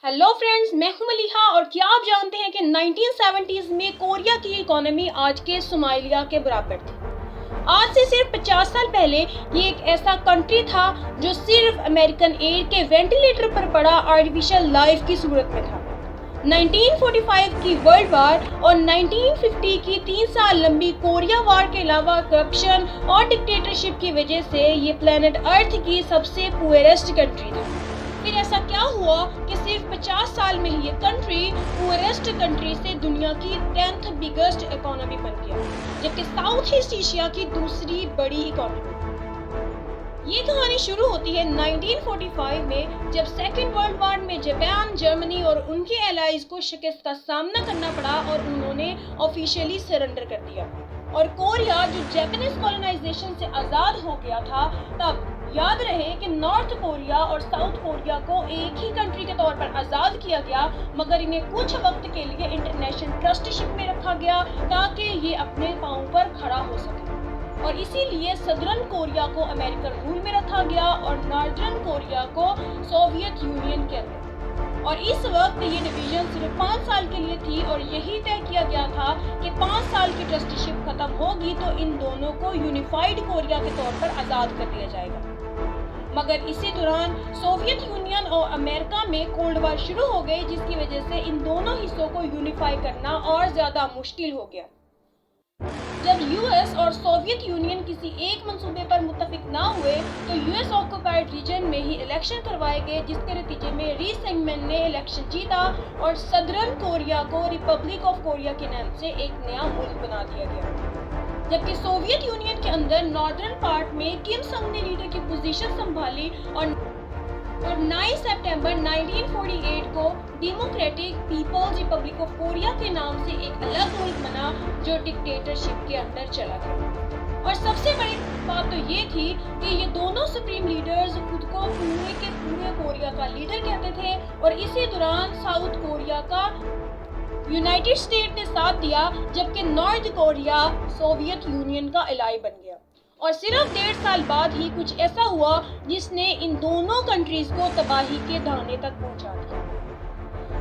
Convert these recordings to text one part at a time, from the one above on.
Hello friends, मैं हूं मलिहा। और क्या आप जानते हैं कि 1970s में कोरिया की इकोनॉमी आज के सोमालिया के बराबर थी। आज से सिर्फ 50 साल पहले ये एक ऐसा कंट्री था जो सिर्फ अमेरिकन एड के वेंटिलेटर पर पड़ा आर्टिफिशियल लाइफ की सूरत में था। 1945 की वर्ल्ड वार और 1950 की 3 साल लंबी कोरिया वार के अलावा करप्शन और डिक्टेटरशिप की वजह से ये प्लेनेट अर्थ की सबसे पुअरेस्ट कंट्री थी। फिर ऐसा क्या हुआ कि सिर्फ 50 साल में ही ये कंट्री पुअरेस्ट कंट्री से दुनिया की 10th बिगेस्ट इकोनॉमी बन गया, जबकि साउथ ईस्ट एशिया की दूसरी बड़ी इकोनॉमी। ये कहानी शुरू होती है 1945 में, जब सेकेंड वर्ल्ड वॉर में जापान, जर्मनी और उनके एलाइज को शिकस्त का सामना करना पड़ा और उन्होंने ऑफिशियली सरेंडर कर दिया। और कोरिया जो जापानीज कॉलोनाइजेशन से आज़ाद हो गया था, तब याद रहे कि नॉर्थ कोरिया और साउथ कोरिया को एक ही कंट्री के तौर पर आज़ाद किया गया, मगर इन्हें कुछ वक्त के लिए इंटरनेशनल ट्रस्टीशिप में रखा गया ताकि ये अपने पांव पर खड़ा हो सके। और इसीलिए सदर्न कोरिया को अमेरिकन रूल में रखा गया और नॉर्दर्न कोरिया को सोवियत यूनियन के अंदर। और इस वक्त ये डिवीजन सिर्फ 5 साल के लिए थी और यही तय किया गया था कि 5 साल की ट्रस्टीशिप खत्म होगी तो इन दोनों को यूनिफाइड कोरिया के तौर पर आज़ाद कर दिया जाएगा। मगर इसी दौरान सोवियत यूनियन और अमेरिका में कोल्ड वार शुरू हो गई, जिसकी वजह से इन दोनों हिस्सों को यूनिफाई करना और ज़्यादा मुश्किल हो गया। जब यूएस और सोवियत यूनियन किसी एक मंसूबे पर मुत्तफिक ना हुए तो यूएस ऑक्युपाइड रीजन में ही इलेक्शन करवाए गए, जिसके नतीजे में री सेगमेंट ने इलेक्शन जीता और सदर्न कोरिया को रिपब्लिक ऑफ कोरिया के नाम से एक नया मुल्क बना दिया गया। जबकि सोवियत यूनियन के अंदर नॉर्दर्न पार्ट में किम संग ने लीडर की पोजीशन संभाली और 9 सितंबर 1948 को Democratic People's Republic of Korea के नाम से एक अलग मुल्क बना जो डिक्टेटरशिप के अंदर चला गया। और सबसे बड़ी बात तो ये थी कि ये दोनों सुप्रीम लीडर्स खुद को पूरे के पूरे कोरिया का लीडर कहते थे और इसी दौरान साउथ कोरिया का यूनाइटेड स्टेट ने साथ दिया, जबकि नॉर्थ कोरिया सोवियत यूनियन का एलाई बन गया। और सिर्फ 1.5 साल बाद ही कुछ ऐसा हुआ जिसने इन दोनों कंट्रीज को तबाही के दाने तक पहुंचा दिया।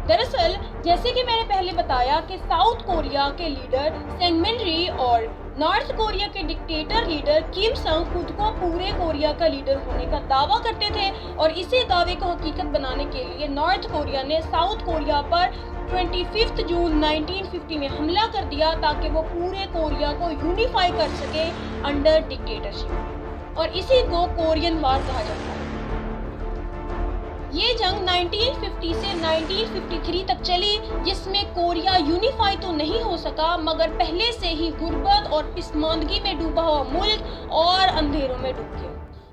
दरअसल जैसे कि मैंने पहले बताया कि साउथ कोरिया के लीडर सेंगमिन री और नॉर्थ कोरिया के डिक्टेटर लीडर किम संग खुद को पूरे कोरिया का लीडर होने का दावा करते थे और इसी दावे को हकीकत बनाने के लिए नॉर्थ कोरिया ने साउथ कोरिया पर 25 जून 1950 में हमला कर दिया ताकि वो पूरे कोरिया को यूनिफाई कर सके अंडर डिक्टेटरशिप, और इसी को कोरियन वार कहा जाता है। ये जंग 1950 से 1953 तक चली, जिसमें कोरिया यूनिफाई तो नहीं हो सका, मगर पहले से ही गुर्बत और पिसमानदगी में डूबा हुआ मुल्क और अंधेरों में डूब गया।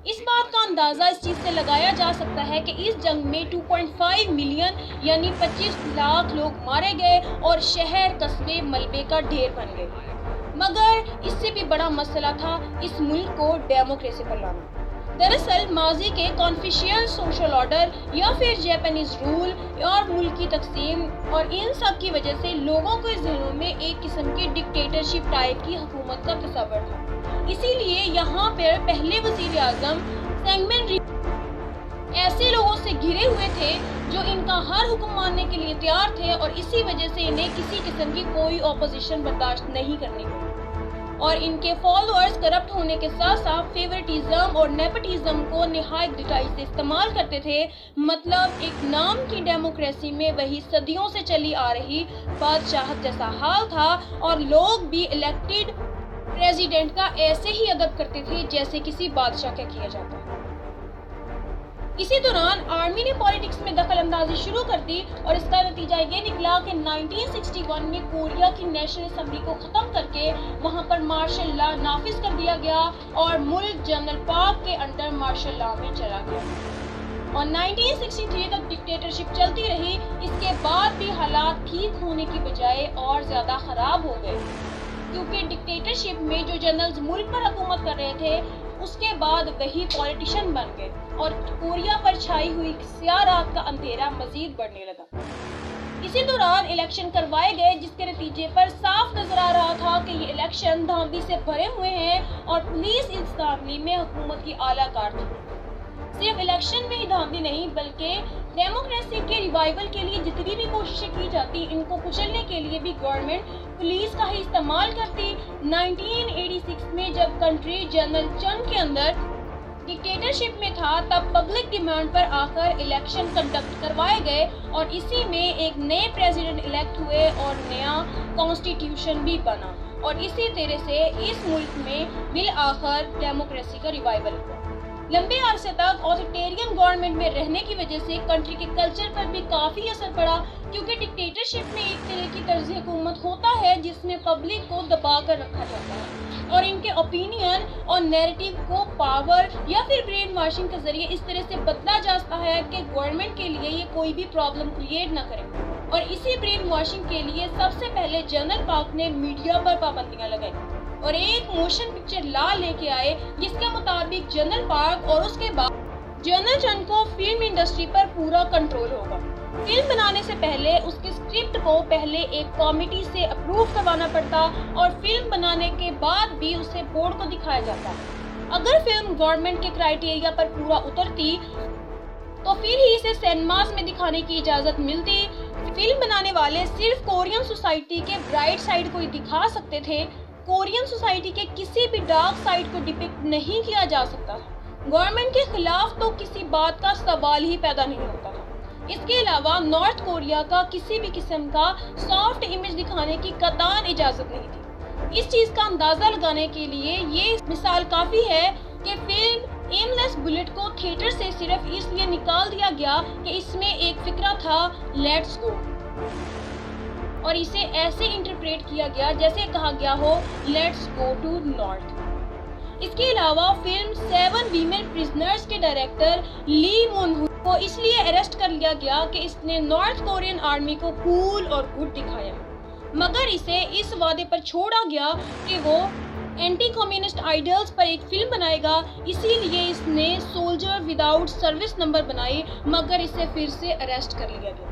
इस बात का अंदाजा इस चीज से लगाया जा सकता है कि इस जंग में 2.5 मिलियन यानी 25 लाख लोग मारे गए और शहर कस्बे मलबे का ढेर बन गए। मगर इससे भी बड़ा मसला था इस मुल्क को डेमोक्रेसी पर लाना। दरअसल माजी के कॉन्फ्यूशियन सोशल ऑर्डर या फिर जापानीज रूल और मुल्क की तकसीम और इन सब की वजह से लोगों के ज़हनों में एक किस्म की डिक्टेटरशिप टाइप की हुकूमत का तस्वर था। इसीलिए यहाँ पर पहले वजीर आजम सेंगमिन री ऐसे लोगों से घिरे हुए थे जो इनका हर हुक्म मानने के लिए तैयार थे और इसी वजह से इन्हें किसी किस्म की कोई ऑपोजिशन बर्दाश्त नहीं करनी पड़ी। और इनके फॉलोअर्स करप्ट होने के साथ साथ फेवरेटिज्म और नेपोटिज्म को निहायत डिटाई से इस्तेमाल करते थे। मतलब एक नाम की डेमोक्रेसी में वही सदियों से चली आ रही बादशाहत जैसा हाल था और लोग भी इलेक्टेड प्रेसिडेंट का ऐसे ही अदब करते थे जैसे किसी बादशाह का किया जाता है। इसी दौरान आर्मी ने पॉलिटिक्स में दखल अंदाजी शुरू कर दी और इसका नतीजा ये निकला कि 1961 में कोरिया की नेशनल असेंबली को खत्म करके वहां पर मार्शल लॉ नाफिज कर दिया गया और मुल्क जनरल पार्क के अंडर मार्शल लॉ में चला गया। और 1963 तक डिक्टेटरशिप चलती रही। इसके बाद भी हालात ठीक होने की बजाय और ज्यादा खराब हो गए, क्योंकि डिक्टेटरशिप में जो जनरल्स मुल्क पर हुकूमत कर रहे थे उसके बाद वही पॉलिटिशियन बन गए और कोरिया पर छाई हुई स्याह रात का अंधेरा मजीद बढ़ने लगा। इसी दौरान इलेक्शन करवाए गए, जिसके नतीजे पर साफ नजर आ रहा था कि ये इलेक्शन धांधली से भरे हुए हैं और पुलिस इस धांधली में हुकूमत की आला कार थी। सिर्फ इलेक्शन में ही धांधली नहीं बल्कि डेमोक्रेसी के रिवाइवल के लिए जितनी भी कोशिशें की जाती, इनको कुचलने के लिए भी गवर्नमेंट पुलिस का ही इस्तेमाल करती। 1986 में जब कंट्री जनरल चंग के अंदर डिक्टेटरशिप में था, तब पब्लिक डिमांड पर आकर इलेक्शन कंडक्ट करवाए गए और इसी में एक नए प्रेसिडेंट इलेक्ट हुए और नया कॉन्स्टिट्यूशन भी बना और इसी तरह से इस मुल्क में बिल आखिर डेमोक्रेसी का रिवाइवल हुआ। लंबे अरसे तक ऑथोरिटेरियन गवर्नमेंट में रहने की वजह से कंट्री के कल्चर पर भी काफ़ी असर पड़ा, क्योंकि डिक्टेटरशिप में एक तरह की तर्ज हुकूमत होता है जिसमें पब्लिक को दबा कर रखा जाता है और इनके ओपिनियन और नैरेटिव को पावर या फिर ब्रेन वॉशिंग के जरिए इस तरह से बदला जाता है कि गवर्नमेंट के लिए ये कोई भी प्रॉब्लम क्रिएट ना करे। और इसी ब्रेन वॉशिंग के लिए सबसे पहले जनरल पार्क ने मीडिया पर पाबंदियां लगाई और एक मोशन पिक्चर लॉ लेके आए जिसके मुताबिक जनरल पार्क और उसके बाद जनरल चंग को फिल्म इंडस्ट्री पर पूरा कंट्रोल होगा। फिल्म बनाने से पहले उसके स्क्रिप्ट को पहले एक कमेटी से अप्रूव करवाना पड़ता और फिल्म बनाने के बाद भी उसे बोर्ड को दिखाया जाता। अगर फिल्म गवर्नमेंट के क्राइटेरिया पर पूरा उतरती तो फिर ही इसे सिनेमास में दिखाने की इजाज़त मिलती। फिल्म बनाने वाले सिर्फ कोरियन सोसाइटी के ब्राइट साइड को ही दिखा सकते थे, कोरियन सोसाइटी के किसी भी डार्क साइड को डिपिक्ट नहीं किया जा सकता। गवर्नमेंट के खिलाफ तो किसी बात का सवाल ही पैदा नहीं होता था। इसके अलावा नॉर्थ कोरिया का किसी भी किस्म का सॉफ्ट इमेज दिखाने की कतई इजाज़त नहीं थी। इस चीज़ का अंदाज़ा लगाने के लिए ये मिसाल काफ़ी है कि फिल्म एमलेस बुलेट को थिएटर से सिर्फ इसलिए निकाल दिया गया कि इसमें एक फिक्रा था लेट्स गो और इसे ऐसे इंटरप्रेट किया गया जैसे कहा गया हो लेट्स गो टू नॉर्थ। इसके अलावा फिल्म 7 वीमेन प्रिजनर्स के डायरेक्टर ली मोन हू को इसलिए अरेस्ट कर लिया गया कि इसने नॉर्थ कोरियन आर्मी को कूल और गुड दिखाया, मगर इसे इस वादे पर छोड़ा गया कि वो एंटी कम्युनिस्ट आइडल्स पर एक फिल्म बनाएगा। इसीलिए इसने सोल्जर विदाउट सर्विस नंबर बनाई, मगर इसे फिर से अरेस्ट कर लिया गया।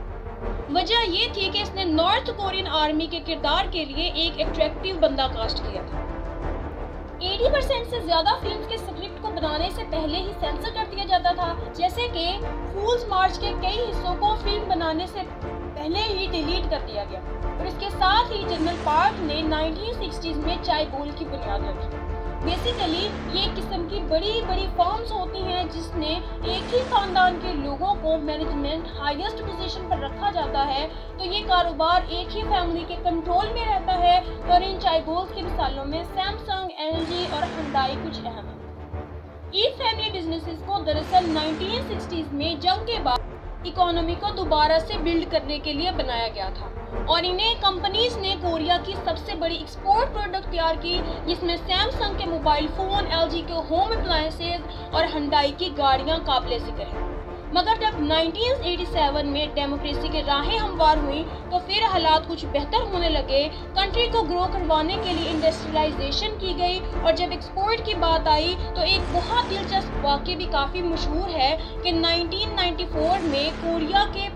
वजह ये थी कि इसने नॉर्थ कोरियन आर्मी के किरदार के लिए एक अट्रैक्टिव बंदा कास्ट किया था। 80% से ज्यादा फिल्म के स्क्रिप्ट को बनाने से पहले ही सेंसर कर दिया जाता था, जैसे कि फूल्स मार्च के कई हिस्सों को फिल्म बनाने से पहले ही डिलीट कर दिया गया और इसके साथ ही जनरल पार्क ने 1960s में चाय बोल की बुनियाद रखी। बेसिकली ये किस्म की बड़ी बड़ी फर्म्स होती हैं जिसने एक ही खानदान के लोगों को मैनेजमेंट हाईएस्ट पोजीशन पर रखा जाता है, तो ये कारोबार एक ही फैमिली के कंट्रोल में रहता है। और इन चाय बोल्स की मिसालों में सैमसंग, एलजी और हुंडई कुछ अहम है। इन फैमिली बिजनेसेस को दरअसल 1960s में जंग के बाद इकोनॉमी को दोबारा से बिल्ड करने के लिए बनाया गया था और इन्हें कंपनीज ने कोरिया की सबसे बड़ी एक्सपोर्ट प्रोडक्ट तैयार की, जिसमें सैमसंग के मोबाइल फोन, एलजी के होम अप्लायंसेज और हुंडई की गाड़ियां काबिले जिक्र हैं। मगर जब 1987 में डेमोक्रेसी की राहें हमवार हुई तो फिर हालात कुछ बेहतर होने लगे। कंट्री को ग्रो करवाने के लिए इंडस्ट्रियलाइजेशन की गई और जब एक्सपोर्ट की बात आई तो एक बहुत दिलचस्प वाक़या भी काफ़ी मशहूर है कि 1994 में कोरिया के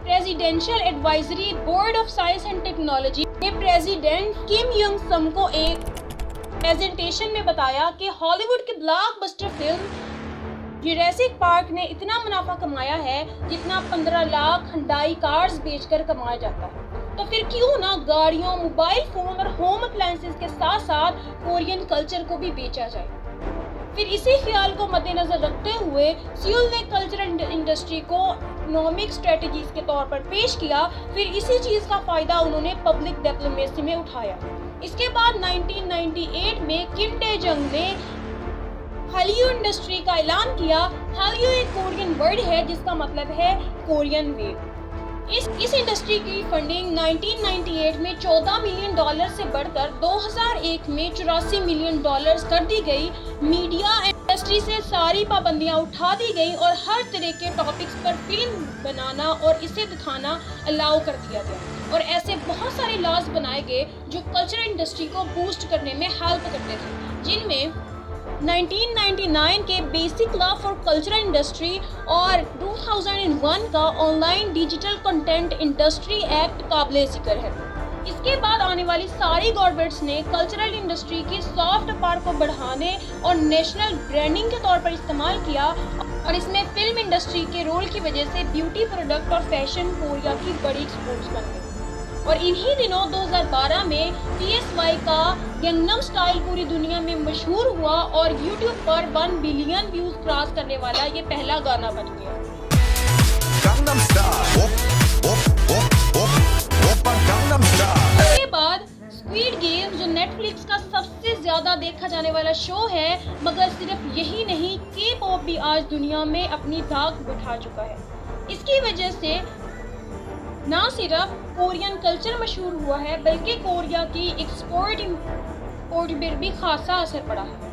presidential advisory board of science and technology ने प्रेसिडेंट किम योंग सम को एक प्रेजेंटेशन में बताया कि हॉलीवुड की ब्लॉकबस्टर फिल्म जुरासिक पार्क ने इतना मुनाफा कमाया है जितना 15 लाख हुंडई कार्स बेचकर कमाया जाता है, तो फिर क्यों ना गाड़ियों, मोबाइल फोन और होम अप्लायंसेस के साथ साथ कोरियन कल्चर को भी बेचा जाए। फिर इसी ख्याल को मद्देनजर रखते हुए सियोल ने कल्चरल इंडस्ट्री को इकोनॉमिक स्ट्रेटजीज के तौर पर पेश किया। फिर इसी चीज़ का फ़ायदा उन्होंने पब्लिक डिप्लोमेसी में उठाया। इसके बाद 1998 में किम डे जंग ने हालियो इंडस्ट्री का ऐलान किया। हालियो एक कोरियन वर्ड है जिसका मतलब है कोरियन वेव। इस इंडस्ट्री की फंडिंग 1998 में $14 मिलियन से बढ़कर 2001 में $84 मिलियन कर दी गई। मीडिया इंडस्ट्री से सारी पाबंदियां उठा दी गई और हर तरह के टॉपिक्स पर फिल्म बनाना और इसे दिखाना अलाउ कर दिया गया और ऐसे बहुत सारे लॉज बनाए गए जो कल्चरल इंडस्ट्री को बूस्ट करने में हेल्प करते थे, जिनमें 1999 के basic law for cultural industry और 2001 का online digital content industry act काबिले जिक्र है। इसके बाद आने वाली सारी गवर्नमेंट्स ने कल्चरल इंडस्ट्री की सॉफ्ट पावर को बढ़ाने और नेशनल ब्रांडिंग के तौर पर इस्तेमाल किया और इसमें फिल्म इंडस्ट्री के रोल की वजह से ब्यूटी प्रोडक्ट और फैशन कोरिया की बड़ी एक्सपोर्ट्स बन गई। और इन्हीं दिनों 2012 में PSY का गंगनम स्टाइल पूरी दुनिया में मशहूर हुआ और YouTube पर 1 बिलियन व्यूज क्रॉस करने वाला ये पहला गाना बन गया। इसके बाद स्क्विड गेम जो नेटफ्लिक्स का सबसे ज्यादा देखा जाने वाला शो है, मगर सिर्फ यही नहीं, K-पॉप भी आज दुनिया में अपनी धाक बिठा चुका है। इसकी वजह से ना सिर्फ कोरियन कल्चर मशहूर हुआ है बल्कि कोरिया की एक्सपोर्ट पर भी खासा असर पड़ा है।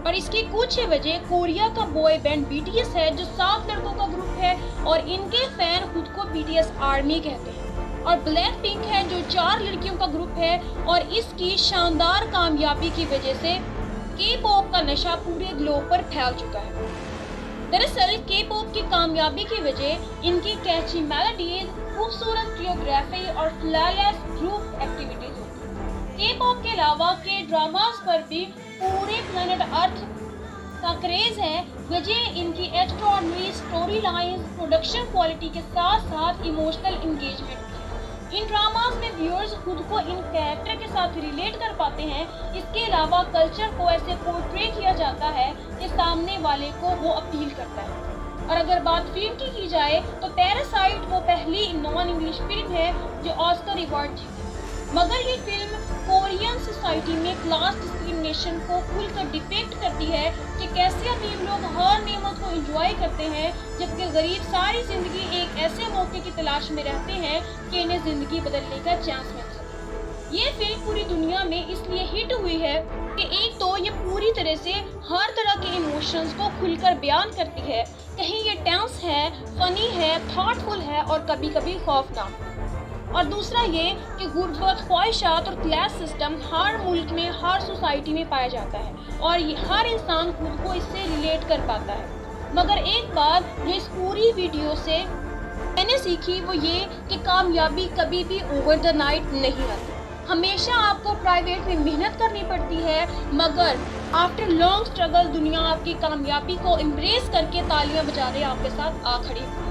और इसकी कुछ वजह कोरिया का बॉय बैंड BTS है, जो 7 लड़कों का ग्रुप है और इनके फैन खुद को BTS आर्मी कहते हैं। और ब्लैक पिंक है जो 4 लड़कियों का ग्रुप है और इसकी शानदार कामयाबी की वजह से K-पॉप का नशा पूरे ग्लोब पर फैल चुका है। दरअसल K-पॉप की कामयाबी की वजह इनकी कैची मेलोडीज, खूबसूरत कोरियोग्राफी और फ्लॉलेस ग्रुप एक्टिविटीज होती है। K-पॉप के अलावा K-ड्रामास पर भी पूरे प्लेनेट अर्थ का क्रेज है। वजह इनकी extraordinary story lines, production quality के साथ साथ इमोशनल एंगेजमेंट। इन ड्रामास में व्यूअर्स खुद को इन कैरेक्टर के साथ रिलेट कर पाते हैं। इसके अलावा कल्चर को ऐसे पोर्ट्रे किया जाता है कि सामने वाले को वो अपील करता है। और अगर बात फिल्म की जाए तो पैरासाइट वो पहली नॉन इंग्लिश फिल्म है जो ऑस्कर अवार्ड जीती। मगर ये फिल्म कोरियन सोसाइटी में क्लास डिस्क्रिमिनेशन को खुलकर डिपिक्ट करती है कि कैसे अमीर लोग हर नेमत को एंजॉय करते हैं, जबकि गरीब सारी जिंदगी एक ऐसे मौके की तलाश में रहते हैं कि इन्हें जिंदगी बदलने का चांस मिल सके। ये फिल्म पूरी दुनिया में इसलिए हिट हुई है कि एक तो ये पूरी तरह से हर तरह के इमोशंस को खुलकर बयान करती है। कहीं ये टेंस है, फनी है, थॉटफुल है और कभी कभी खौफनाक। और दूसरा ये कि गुर्बत, ख्वाहिशात और क्लास सिस्टम हर मुल्क में, हर सोसाइटी में पाया जाता है और ये हर इंसान खुद को इससे रिलेट कर पाता है। मगर एक बात जो इस पूरी वीडियो से मैंने सीखी वो ये कि कामयाबी कभी भी ओवर द नाइट नहीं आती। हमेशा आपको प्राइवेट में मेहनत करनी पड़ती है, मगर आफ्टर लॉन्ग स्ट्रगल दुनिया आपकी कामयाबी को एम्ब्रेस करके तालियां बजाने आपके साथ आ खड़ी होती है।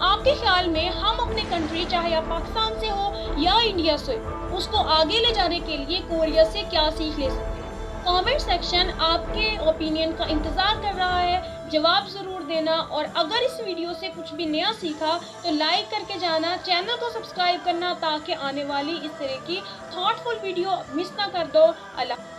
आपके ख्याल में हम अपने कंट्री, चाहे आप पाकिस्तान से हो या इंडिया से, उसको आगे ले जाने के लिए कोरिया से क्या सीख ले सकते हैं? कमेंट सेक्शन आपके ओपिनियन का इंतज़ार कर रहा है, जवाब ज़रूर देना। और अगर इस वीडियो से कुछ भी नया सीखा तो लाइक करके जाना, चैनल को सब्सक्राइब करना ताकि आने वाली इस तरह की थॉटफुल वीडियो मिस ना कर दो। अल्लाह।